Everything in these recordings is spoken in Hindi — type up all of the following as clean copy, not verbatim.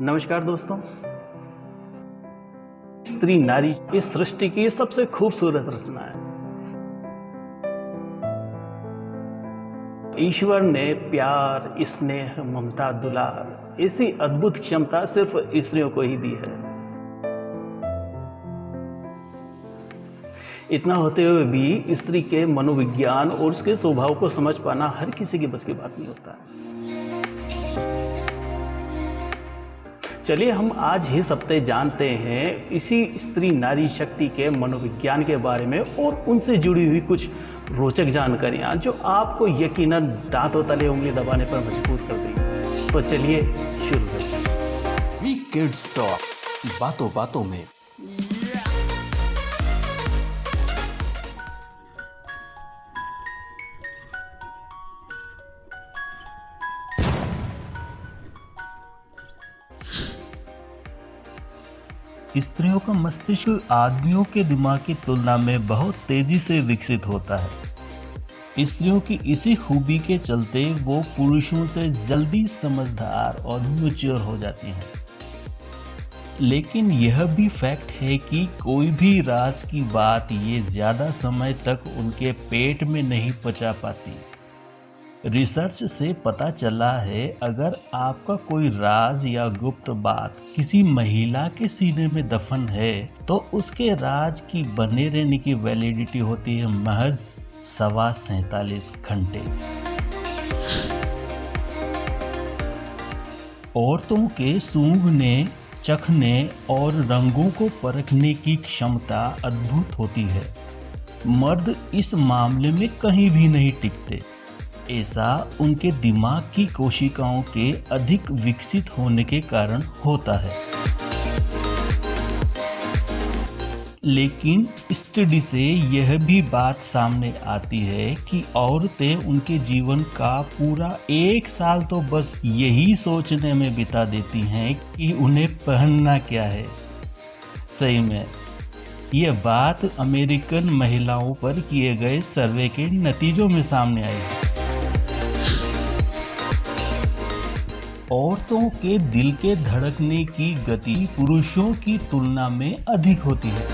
नमस्कार दोस्तों। स्त्री नारी इस सृष्टि की सबसे खूबसूरत रचना है। ईश्वर ने प्यार, स्नेह, ममता, दुलार ऐसी अद्भुत क्षमता सिर्फ स्त्रियों को ही दी है। इतना होते हुए भी स्त्री के मनोविज्ञान और उसके स्वभाव को समझ पाना हर किसी की बस की बात नहीं होता है। चलिए हम आज ही हफ्ते जानते हैं इसी स्त्री नारी शक्ति के मनोविज्ञान के बारे में और उनसे जुड़ी हुई कुछ रोचक जानकारियां जो आपको यकीनन दांतों तले उंगली दबाने पर मजबूर कर देंगी। तो चलिए शुरू करते हैं। वी किड्स टॉक, बातों बातों में। स्त्रियों का मस्तिष्क आदमियों के दिमाग की तुलना में बहुत तेजी से विकसित होता है। स्त्रियों की इसी खूबी के चलते वो पुरुषों से जल्दी समझदार और मैच्योर हो जाती हैं। लेकिन यह भी फैक्ट है कि कोई भी राज की बात ये ज्यादा समय तक उनके पेट में नहीं पचा पाती। रिसर्च से पता चला है अगर आपका कोई राज या गुप्त बात किसी महिला के सीने में दफन है तो उसके राज की बने रहने की वैलिडिटी होती है महज 47 घंटे। औरतों के सूंघने, चखने और रंगों को परखने की क्षमता अद्भुत होती है। मर्द इस मामले में कहीं भी नहीं टिकते। ऐसा उनके दिमाग की कोशिकाओं के अधिक विकसित होने के कारण होता है। लेकिन स्टडी से यह भी बात सामने आती है कि औरतें उनके जीवन का पूरा 1 साल तो बस यही सोचने में बिता देती हैं कि उन्हें पहनना क्या है। सही में यह बात अमेरिकन महिलाओं पर किए गए सर्वे के नतीजों में सामने आई है। औरतों के दिल के धड़कने की गति पुरुषों की तुलना में अधिक होती है।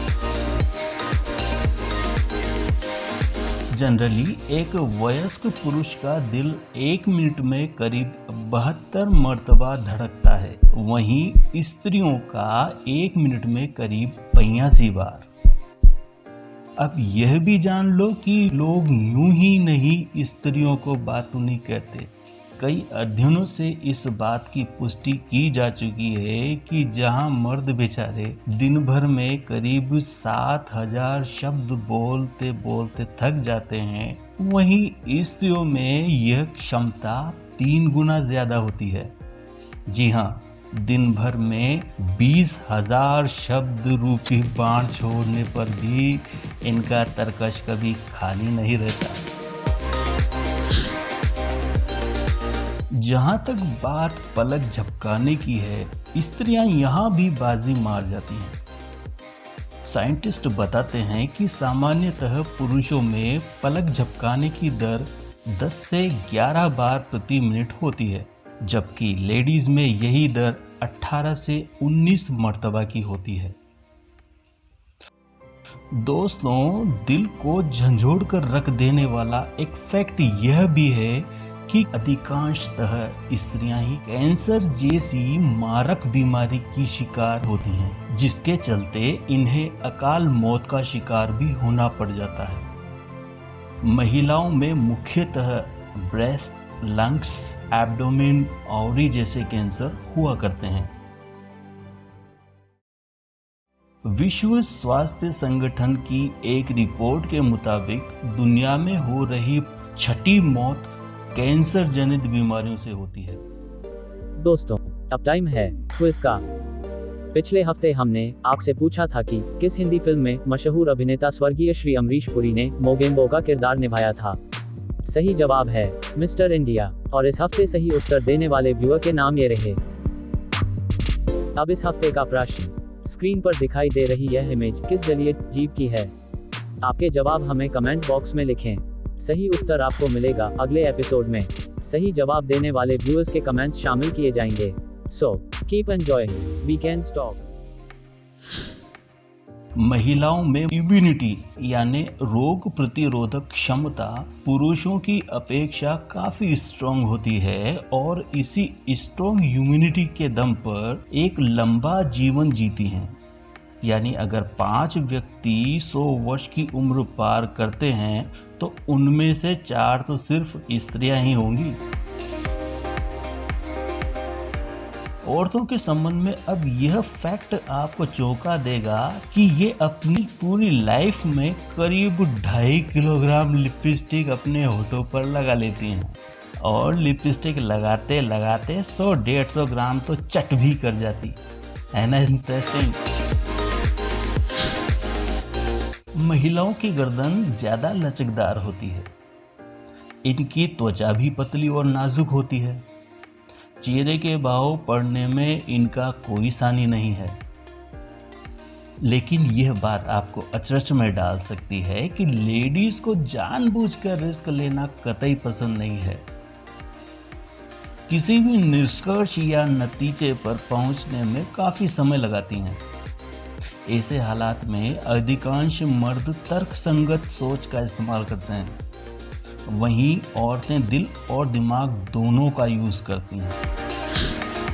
जनरली एक वयस्क पुरुष का दिल 1 मिनट में करीब 72 मर्तबा धड़कता है, वहीं स्त्रियों का 1 मिनट में करीब 82 बार। अब यह भी जान लो कि लोग यूं ही नहीं स्त्रियों को बातूनी कहते। कई अध्ययनों से इस बात की पुष्टि की जा चुकी है कि जहां मर्द बेचारे दिन भर में करीब 7000 शब्द बोलते बोलते थक जाते हैं, वहीं स्त्रियों में यह क्षमता 3 गुना ज्यादा होती है। जी हाँ, दिन भर में 20,000 शब्द रूपी बाण छोड़ने पर भी इनका तरकश कभी खाली नहीं रहता। जहां तक बात पलक झपकाने की है, स्त्रियां यहां भी बाजी मार जाती हैं। साइंटिस्ट बताते हैं कि सामान्यतः पुरुषों में पलक झपकाने की दर 10 से 11 बार प्रति मिनट होती है, जबकि लेडीज में यही दर 18 से 19 मर्तबा की होती है। दोस्तों, दिल को झंझोड़ कर रख देने वाला एक फैक्ट यह भी है कि अधिकांशतः स्त्रियां ही कैंसर जैसी मारक बीमारी की शिकार होती हैं, जिसके चलते इन्हें अकाल मौत का शिकार भी होना पड़ जाता है। महिलाओं में मुख्यतः ब्रेस्ट, लंग्स, एब्डोमेन, ओवरी जैसे कैंसर हुआ करते हैं। विश्व स्वास्थ्य संगठन की एक रिपोर्ट के मुताबिक दुनिया में हो रही 6ठी मौत कैंसर जनित बीमारियों से होती है। दोस्तों, अब टाइम है क्विज का। पिछले हफ्ते हमने आपसे पूछा था कि किस हिंदी फिल्म में मशहूर अभिनेता स्वर्गीय श्री अमरीश पुरी ने मोगेम्बो का किरदार निभाया था। सही जवाब है मिस्टर इंडिया, और इस हफ्ते सही उत्तर देने वाले व्यूअर के नाम ये रहे। अब इस हफ्ते का प्रश्न, स्क्रीन पर दिखाई दे रही यह इमेज किस जलीय जीव की है? आपके जवाब हमें कमेंट बॉक्स में लिखें। सही उत्तर आपको मिलेगा अगले एपिसोड में। सही जवाब देने वाले व्यूअर्स के कमेंट्स शामिल किए जाएंगे। So, keep enjoying Weekend Talk. महिलाओं में इम्यूनिटी यानी रोग प्रतिरोधक क्षमता पुरुषों की अपेक्षा काफी स्ट्रॉन्ग होती है और इसी स्ट्रॉन्ग इम्यूनिटी के दम पर एक लंबा जीवन जीती हैं। यानी अगर 5 व्यक्ति 100 वर्ष की उम्र पार करते हैं तो उनमें से 4 तो सिर्फ स्त्रियां ही होंगी। औरतों के संबंध में अब यह फैक्ट आपको चौंका देगा कि ये अपनी पूरी लाइफ में करीब 2.5 किलोग्राम लिपस्टिक अपने होठों पर लगा लेती हैं और लिपस्टिक लगाते लगाते 100-150 ग्राम तो चट भी कर जाती है ना। इंटरेस्टिंग। महिलाओं की गर्दन ज्यादा लचकदार होती है, इनकी त्वचा भी पतली और नाजुक होती है, चेहरे के भाव पड़ने में इनका कोई सानी नहीं है। लेकिन यह बात आपको अचरज में डाल सकती है कि लेडीज को जानबूझकर रिस्क लेना कतई पसंद नहीं है। किसी भी निष्कर्ष या नतीजे पर पहुंचने में काफी समय लगाती हैं। ऐसे हालात में अधिकांश मर्द तर्कसंगत सोच का इस्तेमाल करते हैं, वहीं औरतें दिल और दिमाग दोनों का यूज करती हैं।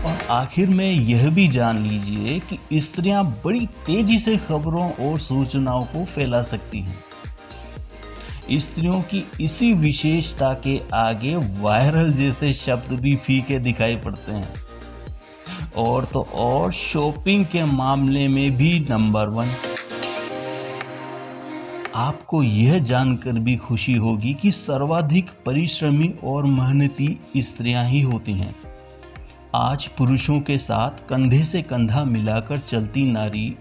और आखिर में यह भी जान लीजिए कि स्त्रियां बड़ी तेजी से खबरों और सूचनाओं को फैला सकती हैं। स्त्रियों की इसी विशेषता के आगे वायरल जैसे शब्द भी फीके दिखाई पड़ते हैं। और तो और शॉपिंग के मामले में भी नंबर 1। आपको यह जानकर भी खुशी होगी कि सर्वाधिक परिश्रमी और मेहनती स्त्रियां ही होती हैं। आज पुरुषों के साथ कंधे से कंधा मिलाकर चलती नारी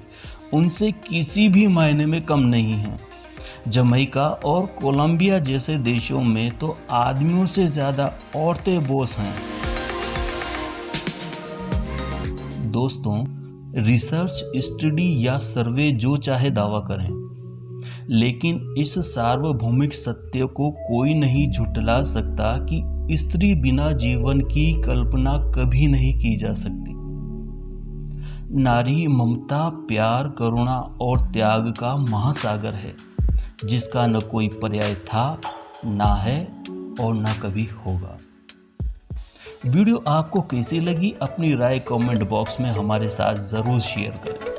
उनसे किसी भी मायने में कम नहीं है। जमैका और कोलंबिया जैसे देशों में तो आदमियों से ज्यादा औरतें बॉस हैं। दोस्तों, रिसर्च, स्टडी या सर्वे जो चाहे दावा करें, लेकिन इस सार्वभौमिक सत्य को कोई नहीं झुठला सकता कि स्त्री बिना जीवन की कल्पना कभी नहीं की जा सकती। नारी ममता, प्यार, करुणा और त्याग का महासागर है, जिसका न कोई पर्याय था, ना है और ना कभी होगा। वीडियो आपको कैसी लगी अपनी राय कमेंट बॉक्स में हमारे साथ जरूर शेयर करें।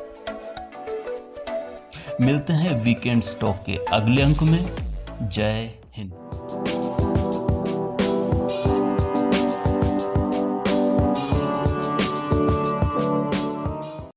मिलते हैं वीकेंड टॉक के अगले अंक में। जय हिंद।